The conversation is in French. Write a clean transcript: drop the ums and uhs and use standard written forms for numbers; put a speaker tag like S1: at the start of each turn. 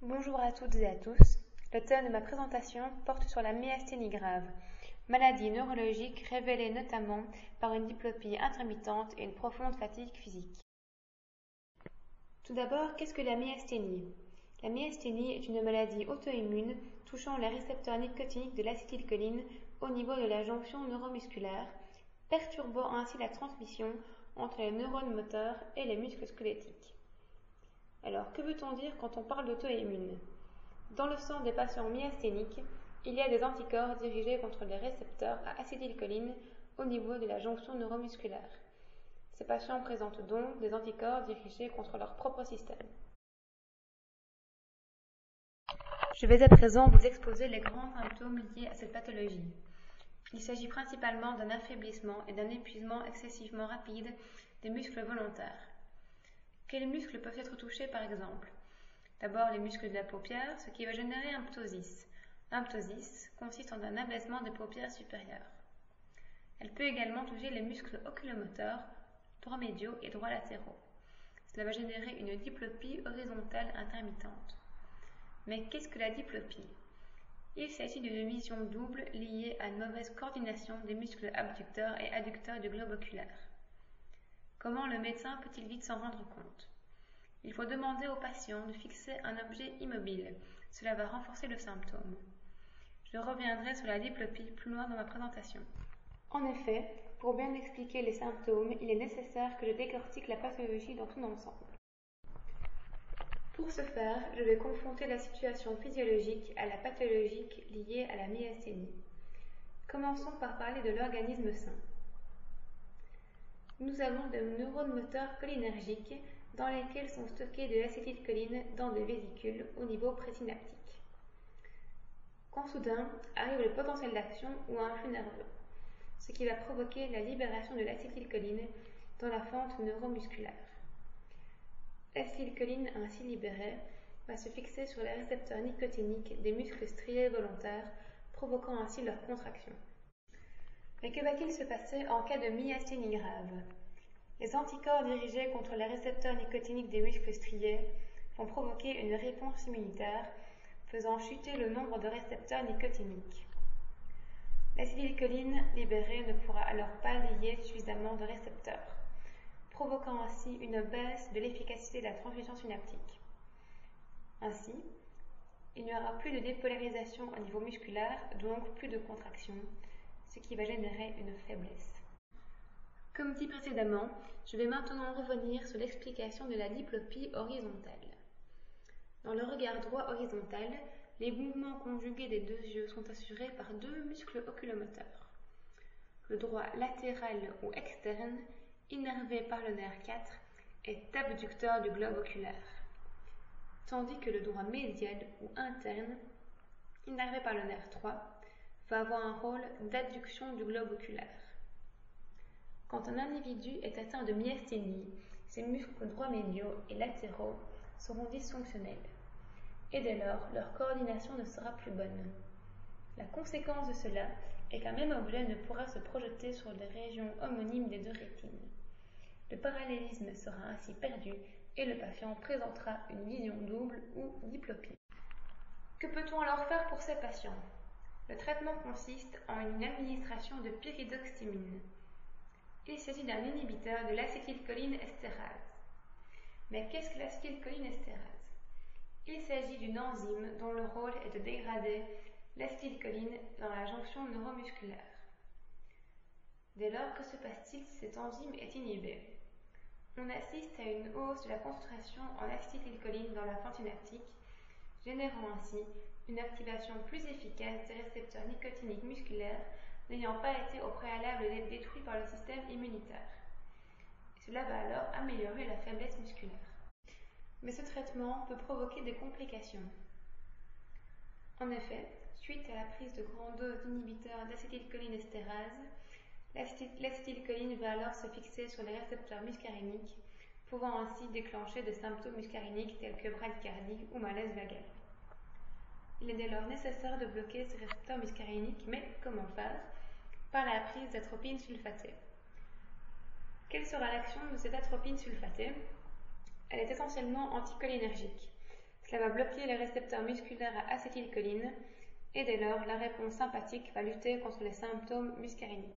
S1: Bonjour à toutes et à tous. Le thème de ma présentation porte sur la myasthénie grave, maladie neurologique révélée notamment par une diplopie intermittente et une profonde fatigue physique. Tout d'abord, qu'est-ce que la myasthénie? La myasthénie est une maladie auto-immune touchant les récepteurs nicotiniques de l'acétylcholine au niveau de la jonction neuromusculaire, perturbant ainsi la transmission entre les neurones moteurs et les muscles squelettiques. Alors, que veut-on dire quand on parle d'auto-immune? Dans le sang des patients myasthéniques, il y a des anticorps dirigés contre les récepteurs à acétylcholine au niveau de la jonction neuromusculaire. Ces patients présentent donc des anticorps dirigés contre leur propre système. Je vais à présent vous exposer les grands symptômes liés à cette pathologie. Il s'agit principalement d'un affaiblissement et d'un épuisement excessivement rapide des muscles volontaires. Quels muscles peuvent être touchés par exemple? D'abord les muscles de la paupière, ce qui va générer un ptosis. Un ptosis consiste en un abaissement des paupières supérieures. Elle peut également toucher les muscles oculomoteurs, droits médiaux et droits latéraux. Cela va générer une diplopie horizontale intermittente. Mais qu'est-ce que la diplopie? Il s'agit d'une vision double liée à une mauvaise coordination des muscles abducteurs et adducteurs du globe oculaire. Comment le médecin peut-il vite s'en rendre compte? Il faut demander au patient de fixer un objet immobile. Cela va renforcer le symptôme. Je reviendrai sur la diplopie plus loin dans ma présentation. En effet, pour bien expliquer les symptômes, il est nécessaire que je décortique la pathologie dans son ensemble. Pour ce faire, je vais confronter la situation physiologique à la pathologique liée à la myasthénie. Commençons par parler de l'organisme sain. Nous avons des neurones moteurs cholinergiques dans lesquels sont stockés de l'acétylcholine dans des vésicules au niveau présynaptique. Quand soudain arrive le potentiel d'action ou un flux nerveux, ce qui va provoquer la libération de l'acétylcholine dans la fente neuromusculaire. L'acétylcholine ainsi libérée va se fixer sur les récepteurs nicotiniques des muscles striés volontaires, provoquant ainsi leur contraction. Mais que va-t-il se passer en cas de myasthénie grave? Les anticorps dirigés contre les récepteurs nicotiniques des muscles striés vont provoquer une réponse immunitaire, faisant chuter le nombre de récepteurs nicotiniques. L'acétylcholine libérée ne pourra alors pas lier suffisamment de récepteurs, provoquant ainsi une baisse de l'efficacité de la transmission synaptique. Ainsi, il n'y aura plus de dépolarisation au niveau musculaire, donc plus de contraction, ce qui va générer une faiblesse. Comme dit précédemment, je vais maintenant revenir sur l'explication de la diplopie horizontale. Dans le regard droit horizontal, les mouvements conjugués des deux yeux sont assurés par deux muscles oculomoteurs. Le droit latéral ou externe, innervé par le nerf 4, est abducteur du globe oculaire, tandis que le droit médial ou interne, innervé par le nerf 3, va avoir un rôle d'adduction du globe oculaire. Quand un individu est atteint de myasthénie, ses muscles droits médiaux et latéraux seront dysfonctionnels, et dès lors, leur coordination ne sera plus bonne. La conséquence de cela est qu'un même objet ne pourra se projeter sur les régions homonymes des deux rétines. Le parallélisme sera ainsi perdu et le patient présentera une vision double ou diplopie. Que peut-on alors faire pour ces patients? Le traitement consiste en une administration de pyridoximine. Il s'agit d'un inhibiteur de l'acétylcholine estérase. Mais qu'est-ce que l'acétylcholine estérase? Il s'agit d'une enzyme dont le rôle est de dégrader l'acétylcholine dans la jonction neuromusculaire. Dès lors, que se passe-t-il si cette enzyme est inhibée? On assiste à une hausse de la concentration en acétylcholine dans la fente synaptique, générant ainsi une activation plus efficace des récepteurs nicotiniques musculaires n'ayant pas été au préalable détruits par le système immunitaire. Cela va alors améliorer la faiblesse musculaire. Mais ce traitement peut provoquer des complications. En effet, suite à la prise de grande dose d'inhibiteurs d'acétylcholine estérase, l'acétylcholine va alors se fixer sur les récepteurs muscaréniques, pouvant ainsi déclencher des symptômes muscaréniques tels que bradycardie ou malaise vagal. Il est dès lors nécessaire de bloquer ces récepteurs muscaréniques, mais comment faire? Par la prise d'atropine sulfatée. Quelle sera l'action de cette atropine sulfatée? Elle est essentiellement anticholinergique. Ça va bloquer les récepteurs musculaires à acétylcholine et dès lors, la réponse sympathique va lutter contre les symptômes muscarinés.